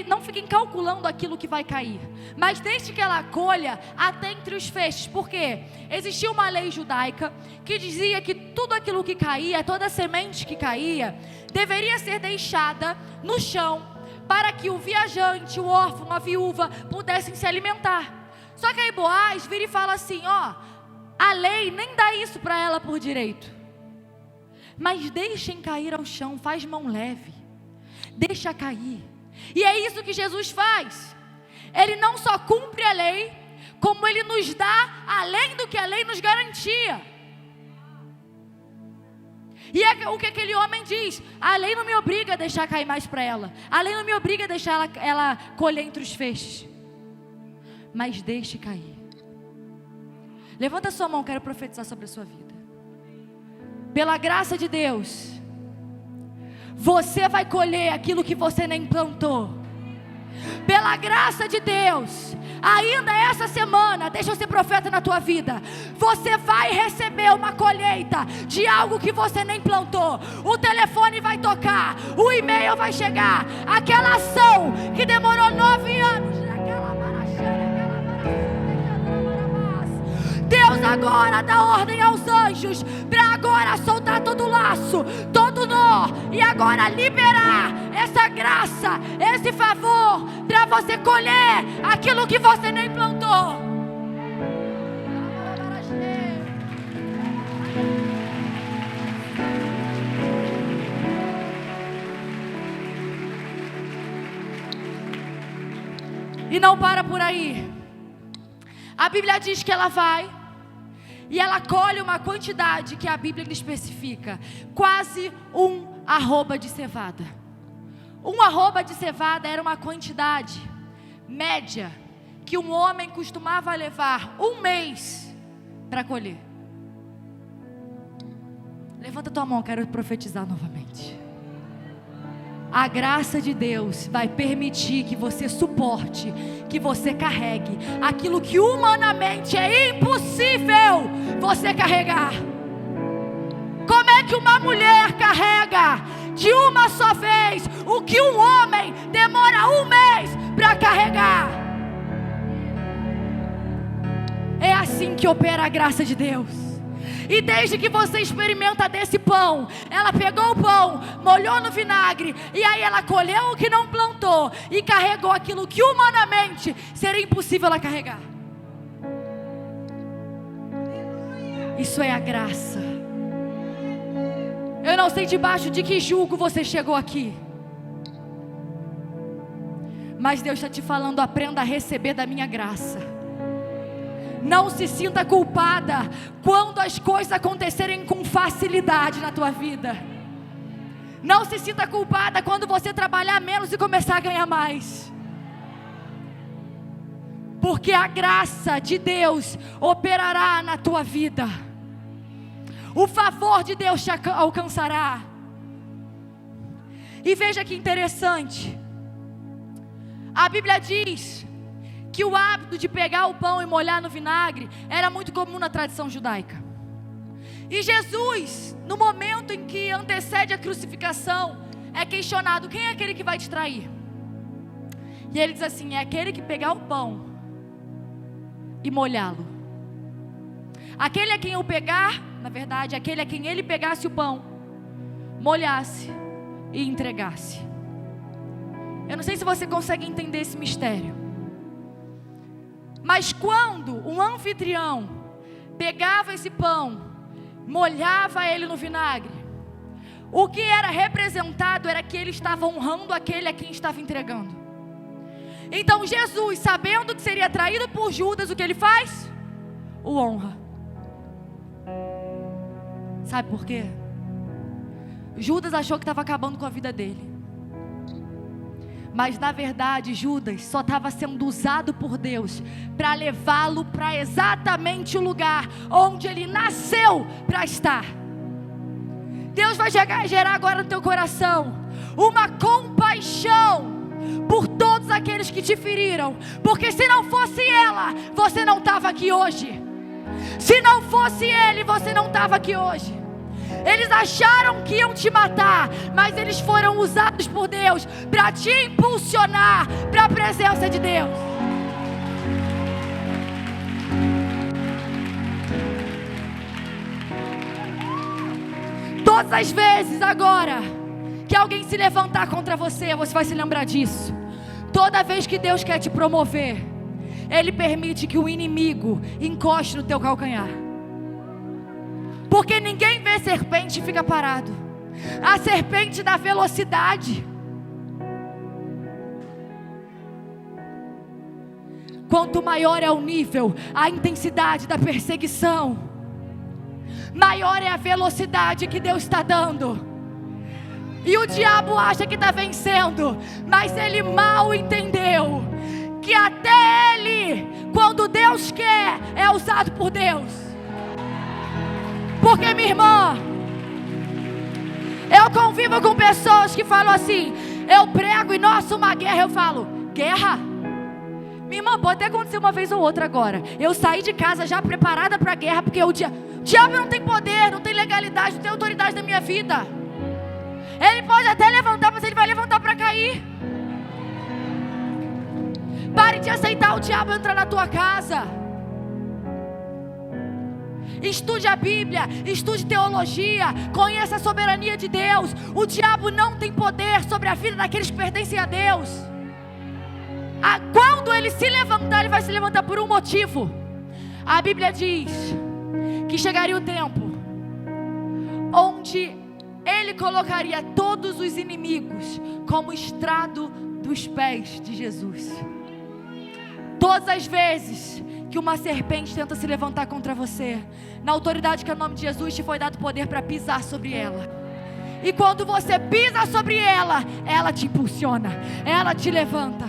não fiquem calculando aquilo que vai cair, mas desde que ela colha, até entre os feixes. Porque existia uma lei judaica que dizia que tudo aquilo que caía, toda semente que caía, deveria ser deixada no chão, para que o viajante, o órfão, a viúva pudessem se alimentar. Só que aí Boaz vira e fala assim: ó, a lei nem dá isso para ela por direito, mas deixem cair ao chão, faz mão leve, deixa cair. E é isso que Jesus faz. Ele não só cumpre a lei, como Ele nos dá além do que a lei nos garantia. E é o que aquele homem diz: a lei não me obriga a deixar cair mais para ela, a lei não me obriga a deixar ela colher entre os feixes, mas deixe cair. Levanta a sua mão, quero profetizar sobre a sua vida. Pela graça de Deus, você vai colher aquilo que você nem plantou. Pela graça de Deus, ainda essa semana, deixa eu ser profeta na tua vida, você vai receber uma colheita de algo que você nem plantou. O telefone vai tocar, o e-mail vai chegar, aquela ação que demorou 9 anos, Deus agora dá ordem aos anjos para agora soltar todo laço, todo nó, e agora liberar essa graça, esse favor, para você colher aquilo que você nem plantou. E não para por aí. A Bíblia diz que ela vai e ela colhe uma quantidade que a Bíblia especifica, quase um arroba de cevada. Um arroba de cevada era uma quantidade média que um homem costumava levar um mês para colher. Levanta tua mão, quero profetizar novamente. A graça de Deus vai permitir que você suporte, que você carregue aquilo que humanamente é impossível você carregar. Como é que uma mulher carrega de uma só vez o que um homem demora um mês para carregar? É assim que opera a graça de Deus. E desde que você experimenta desse pão, ela pegou o pão, molhou no vinagre, e aí ela colheu o que não plantou e carregou aquilo que humanamente seria impossível ela carregar. Isso é a graça. Eu não sei debaixo de que jugo você chegou aqui, mas Deus está te falando: aprenda a receber da minha graça. Não se sinta culpada quando as coisas acontecerem com facilidade na tua vida. Não se sinta culpada quando você trabalhar menos e começar a ganhar mais. Porque a graça de Deus operará na tua vida. O favor de Deus te alcançará. E veja que interessante. A Bíblia diz que o hábito de pegar o pão e molhar no vinagre era muito comum na tradição judaica. E Jesus, no momento em que antecede a crucificação, é questionado: quem é aquele que vai te trair? E ele diz assim: é aquele que pegar o pão e molhá-lo. Aquele a quem eu pegar, na verdade, aquele a quem ele pegasse o pão, molhasse e entregasse. Eu não sei se você consegue entender esse mistério. Mas quando um anfitrião pegava esse pão, molhava ele no vinagre, o que era representado era que ele estava honrando aquele a quem estava entregando. Então Jesus, sabendo que seria traído por Judas, o que ele faz? O honra. Sabe por quê? Judas achou que estava acabando com a vida dele. Mas na verdade Judas só estava sendo usado por Deus para levá-lo para exatamente o lugar onde ele nasceu para estar. Deus vai gerar agora no teu coração uma compaixão por todos aqueles que te feriram. Porque se não fosse ela, você não estava aqui hoje. Se não fosse ele, você não estava aqui hoje. Eles acharam que iam te matar, mas eles foram usados por Deus para te impulsionar para a presença de Deus. Todas as vezes agora que alguém se levantar contra você, você vai se lembrar disso. Toda vez que Deus quer te promover, Ele permite que o inimigo encoste no teu calcanhar. Porque ninguém vê serpente e fica parado. A serpente dá velocidade. Quanto maior é o nível, a intensidade da perseguição, maior é a velocidade que Deus está dando. E o diabo acha que está vencendo, mas ele mal entendeu que até ele, quando Deus quer, é usado por Deus. Porque, minha irmã, eu convivo com pessoas que falam assim: eu prego e nossa, uma guerra. Eu falo: guerra? Minha irmã, pode até acontecer uma vez ou outra agora. Eu saí de casa já preparada para a guerra, porque o diabo não tem poder, não tem legalidade, não tem autoridade na minha vida. Ele pode até levantar, mas ele vai levantar para cair. Pare de aceitar o diabo entrar na tua casa. Estude a Bíblia, estude teologia, conheça a soberania de Deus. O diabo não tem poder sobre a vida daqueles que pertencem a Deus. Quando ele se levantar, ele vai se levantar por um motivo. A Bíblia diz que chegaria o tempo onde ele colocaria todos os inimigos como estrado dos pés de Jesus. Todas as vezes que uma serpente tenta se levantar contra você, na autoridade que é o nome de Jesus, te foi dado poder para pisar sobre ela. E quando você pisa sobre ela, ela te impulsiona, ela te levanta.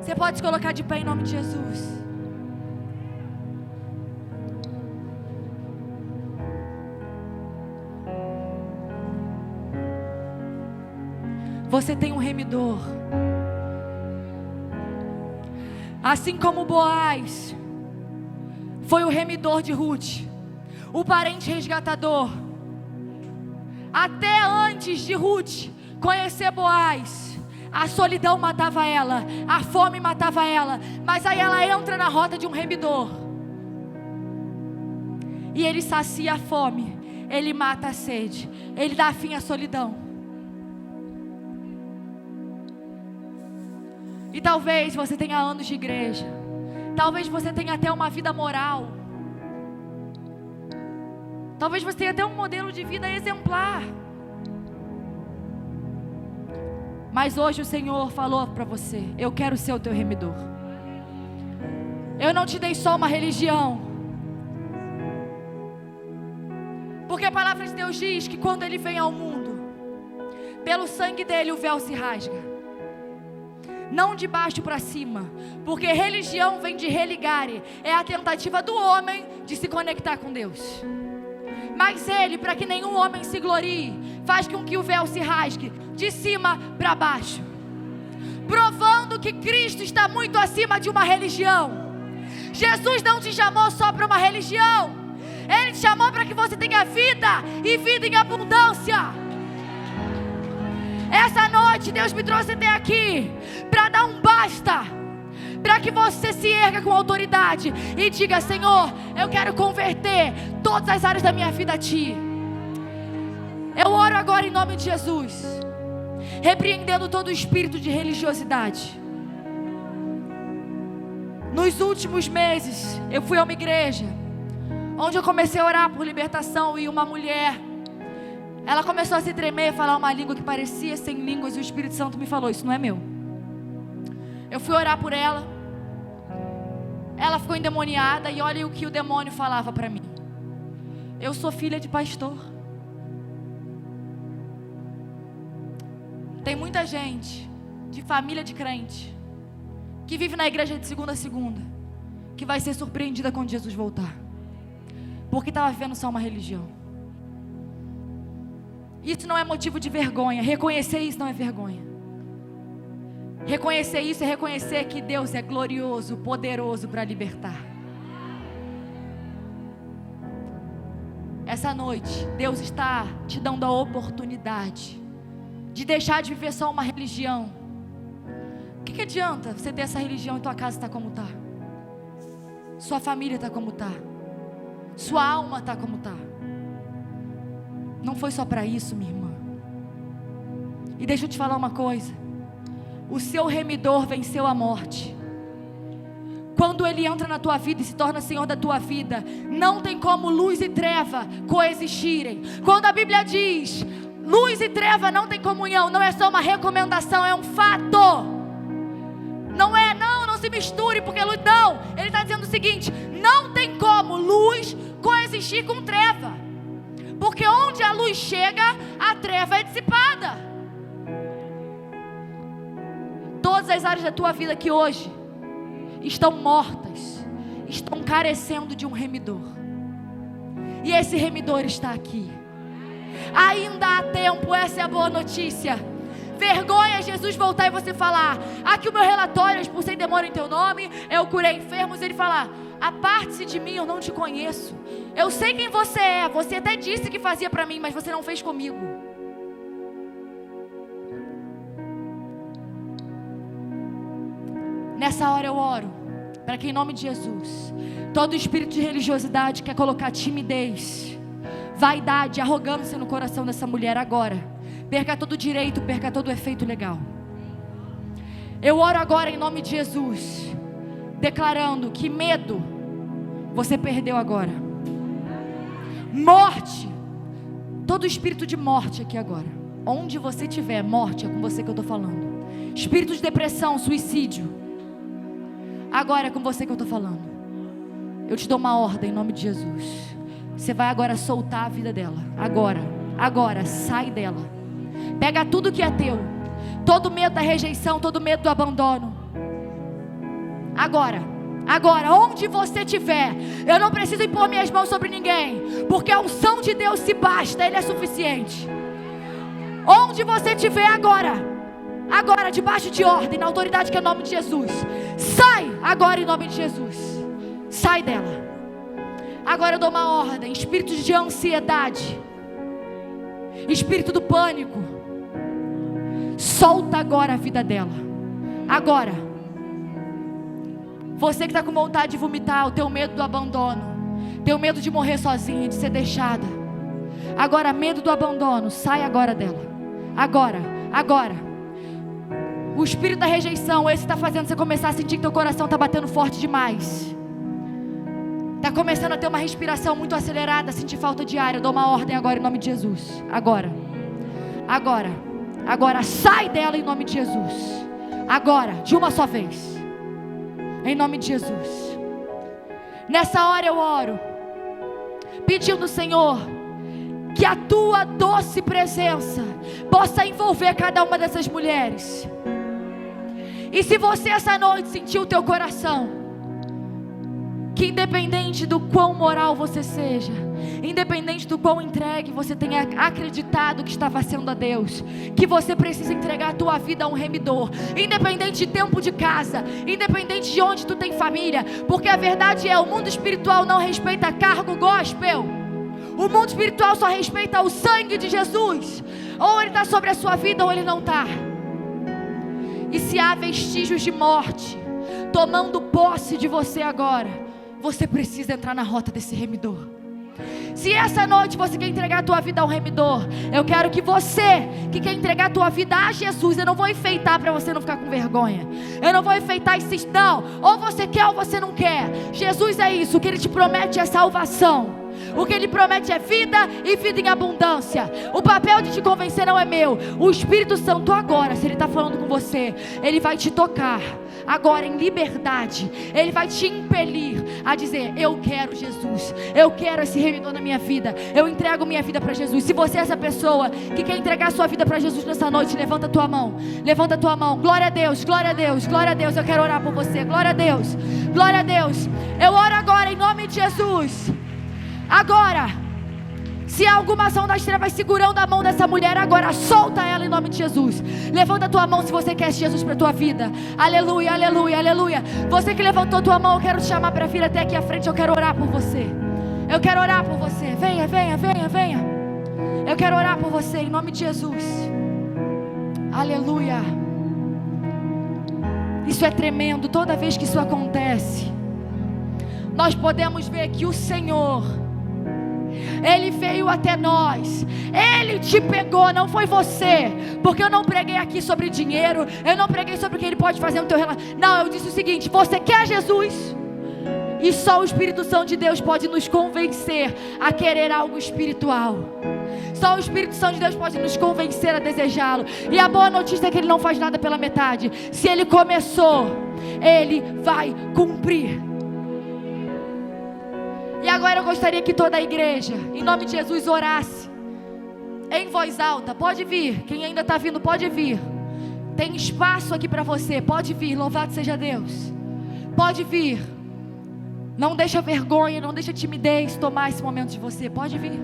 Você pode se colocar de pé em nome de Jesus. Você tem um remidor. Assim como Boaz foi o remidor de Ruth, o parente resgatador. Até antes de Ruth conhecer Boaz, a solidão matava ela, a fome matava ela. Mas aí ela entra na rota de um remidor, e ele sacia a fome, ele mata a sede, ele dá fim à solidão. E talvez você tenha anos de igreja, talvez você tenha até uma vida moral, talvez você tenha até um modelo de vida exemplar. Mas hoje o Senhor falou para você: eu quero ser o teu remidor. Eu não te dei só uma religião, porque a palavra de Deus diz que quando Ele vem ao mundo, pelo sangue dele o véu se rasga. Não de baixo para cima, porque religião vem de religare, é a tentativa do homem de se conectar com Deus. Mas Ele, para que nenhum homem se glorie, faz com que o véu se rasgue de cima para baixo, provando que Cristo está muito acima de uma religião. Jesus não te chamou só para uma religião, Ele te chamou para que você tenha vida, e vida em abundância. Essa noite Deus me trouxe até aqui para dar um basta, para que você se erga com autoridade e diga: Senhor, eu quero converter todas as áreas da minha vida a Ti. Eu oro agora em nome de Jesus, repreendendo todo o espírito de religiosidade. Nos últimos meses eu fui a uma igreja onde eu comecei a orar por libertação, e uma mulher, ela começou a se tremer, falar uma língua que parecia sem línguas, e o Espírito Santo me falou: isso não é meu. Eu fui orar por ela, ela ficou endemoniada, e olha o que o demônio falava para mim: eu sou filha de pastor. Tem muita gente de família de crente que vive na igreja de segunda a segunda, que vai ser surpreendida quando Jesus voltar, porque estava vivendo só uma religião. Isso não é motivo de vergonha. Reconhecer isso não é vergonha. Reconhecer isso é reconhecer que Deus é glorioso, poderoso para libertar. Essa noite Deus está te dando a oportunidade de deixar de viver só uma religião. O que adianta você ter essa religião e tua casa está como está? Sua família está como está? Sua alma está como está? Não foi só para isso, minha irmã. E deixa eu te falar uma coisa: o seu remidor venceu a morte. Quando Ele entra na tua vida e se torna Senhor da tua vida, não tem como luz e treva coexistirem. Quando a Bíblia diz luz e treva não tem comunhão, não é só uma recomendação, é um fato. Não é, não se misture, porque luz, não. Ele está dizendo o seguinte: não tem como luz coexistir com treva, porque onde a luz chega, a treva é dissipada. Todas as áreas da tua vida que hoje estão mortas, estão carecendo de um remidor, e esse remidor está aqui. Ainda há tempo, essa é a boa notícia. Vergonha Jesus voltar e você falar: aqui o meu relatório, eu expulsei demônio em teu nome, eu curei enfermos. Ele falar: aparte-se de mim, eu não te conheço. Eu sei quem você é, você até disse que fazia para mim, mas você não fez comigo. Nessa hora eu oro para que em nome de Jesus, todo espírito de religiosidade quer colocar timidez, vaidade, arrogância no coração dessa mulher agora, perca todo o direito, perca todo o efeito legal. Eu oro agora em nome de Jesus, declarando que medo você perdeu agora. Morte, todo espírito de morte aqui agora, onde você estiver, morte, é com você que eu estou falando. Espírito de depressão, suicídio, Agora é com você que eu estou falando. Eu te dou uma ordem em nome de Jesus. Você vai agora soltar a vida dela. Agora, sai dela. Pega tudo que é teu. Todo medo da rejeição, todo medo do abandono. Agora, onde você estiver, eu não preciso impor minhas mãos sobre ninguém, porque a unção de Deus se basta, Ele é suficiente. Onde você estiver agora, debaixo de ordem, na autoridade que é o nome de Jesus, sai agora em nome de Jesus. Sai dela. Agora eu dou uma ordem: espírito de ansiedade, espírito do pânico, solta agora a vida dela. Agora, você que está com vontade de vomitar, o teu medo do abandono, teu medo de morrer sozinha, de ser deixada, agora medo do abandono, sai agora dela. Agora, o espírito da rejeição, esse está fazendo você começar a sentir que teu coração está batendo forte demais, está começando a ter uma respiração muito acelerada, sentir falta de ar. Eu dou uma ordem agora em nome de Jesus. Agora, sai dela em nome de Jesus. Agora, de uma só vez, em nome de Jesus. Nessa hora eu oro, pedindo, Senhor, que a tua doce presença possa envolver cada uma dessas mulheres. E se você essa noite sentiu o teu coração, que independente do quão moral você seja, independente do quão entregue você tenha acreditado que estava sendo a Deus, que você precisa entregar a tua vida a um remidor, independente de tempo de casa, independente de onde tu tem família, porque a verdade é, o mundo espiritual não respeita cargo gospel. O mundo espiritual só respeita o sangue de Jesus. Ou ele está sobre a sua vida ou ele não está. E se há vestígios de morte tomando posse de você agora, você precisa entrar na rota desse remidor. Se essa noite você quer entregar a tua vida ao remidor, eu quero que você que quer entregar a tua vida a Jesus, eu não vou enfeitar para você não ficar com vergonha, eu não vou enfeitar esse não, ou você quer ou você não quer. Jesus é isso, o que Ele te promete é salvação. O que Ele promete é vida e vida em abundância. O papel de te convencer não é meu. O Espírito Santo agora, se Ele está falando com você, Ele vai te tocar agora em liberdade. Ele vai te impelir a dizer: eu quero Jesus, eu quero esse remidor na minha vida, eu entrego minha vida para Jesus. Se você é essa pessoa que quer entregar sua vida para Jesus nessa noite, levanta a tua mão. Levanta a tua mão. Glória a Deus, glória a Deus, glória a Deus. Eu quero orar por você. Glória a Deus, glória a Deus. Eu oro agora em nome de Jesus. Agora, se há alguma ação das trevas segurando a mão dessa mulher, agora solta ela em nome de Jesus. Levanta a tua mão se você quer Jesus para a tua vida. Aleluia, aleluia, aleluia. Você que levantou a tua mão, eu quero te chamar para vir até aqui à frente. Eu quero orar por você. Eu quero orar por você. Venha, venha, venha, venha. Eu quero orar por você em nome de Jesus. Aleluia. Isso é tremendo. Toda vez que isso acontece, nós podemos ver que o Senhor, Ele veio até nós, Ele te pegou, não foi você, porque eu não preguei aqui sobre dinheiro, eu não preguei sobre o que Ele pode fazer no teu relacionamento. Não, eu disse o seguinte: você quer Jesus? E só o Espírito Santo de Deus pode nos convencer a querer algo espiritual. Só o Espírito Santo de Deus pode nos convencer a desejá-lo. E a boa notícia é que Ele não faz nada pela metade. Se Ele começou, Ele vai cumprir. E agora eu gostaria que toda a igreja, em nome de Jesus, orasse em voz alta. Pode vir, quem ainda está vindo pode vir. Tem espaço aqui para você, pode vir, louvado seja Deus. Pode vir. Não deixa vergonha, não deixa timidez tomar esse momento de você, pode vir.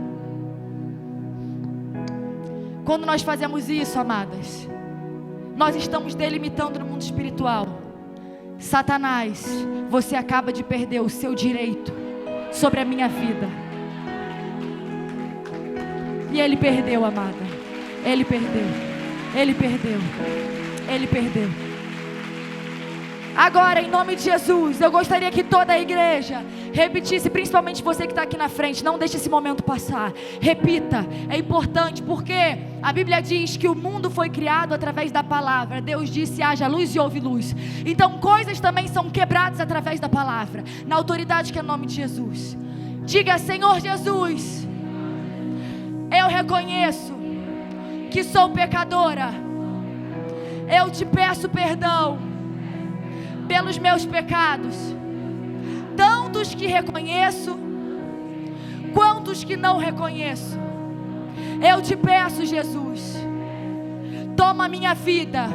Quando nós fazemos isso, amadas, nós estamos delimitando no mundo espiritual. Satanás, você acaba de perder o seu direito sobre a minha vida. E ele perdeu, amada. Ele perdeu. Ele perdeu. Ele perdeu. Agora, em nome de Jesus, eu gostaria que toda a igreja repetisse, principalmente você que está aqui na frente. Não deixe esse momento passar. Repita, é importante, porque a Bíblia diz que o mundo foi criado através da palavra. Deus disse: haja luz e houve luz. Então coisas também são quebradas através da palavra, na autoridade que é o nome de Jesus. Diga: Senhor Jesus, eu reconheço que sou pecadora. Eu te peço perdão pelos meus pecados, tanto os que reconheço, quanto os que não reconheço. Eu te peço, Jesus, toma minha vida.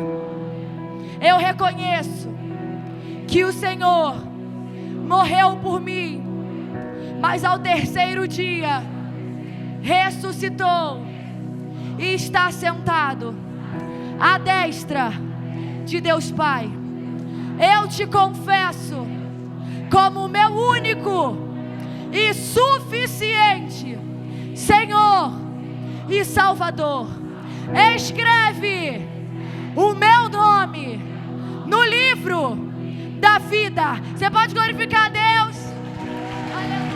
Eu reconheço que o Senhor morreu por mim, mas ao terceiro dia ressuscitou e está sentado à destra de Deus Pai. Eu te confesso como meu único e suficiente Senhor e Salvador. Escreve o meu nome no livro da vida. Você pode glorificar a Deus? Aleluia.